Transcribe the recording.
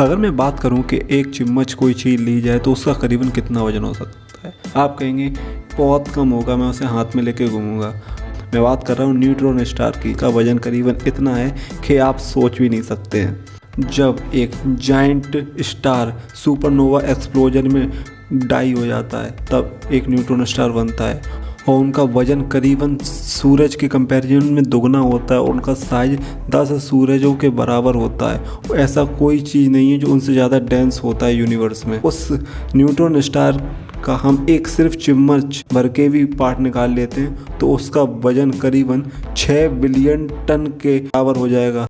अगर मैं बात करूं कि एक चम्मच कोई चीज़ ली जाए तो उसका करीबन कितना वजन हो सकता है, आप कहेंगे बहुत कम होगा, मैं उसे हाथ में लेके घूमूंगा। मैं बात कर रहा हूँ न्यूट्रॉन स्टार की। का वजन करीबन इतना है कि आप सोच भी नहीं सकते हैं। जब एक जाइंट स्टार सुपरनोवा एक्सप्लोजन में डाई हो जाता है तब एक न्यूट्रॉन स्टार बनता है और उनका वजन करीबन सूरज के कंपैरिजन में दुगना होता है और उनका साइज 10 सूरजों के बराबर होता है। ऐसा कोई चीज़ नहीं है जो उनसे ज़्यादा डेंस होता है यूनिवर्स में। उस न्यूट्रॉन स्टार का हम एक सिर्फ चम्मच भर के भी पार्ट निकाल लेते हैं तो उसका वजन करीबन 6 बिलियन टन के बराबर हो जाएगा।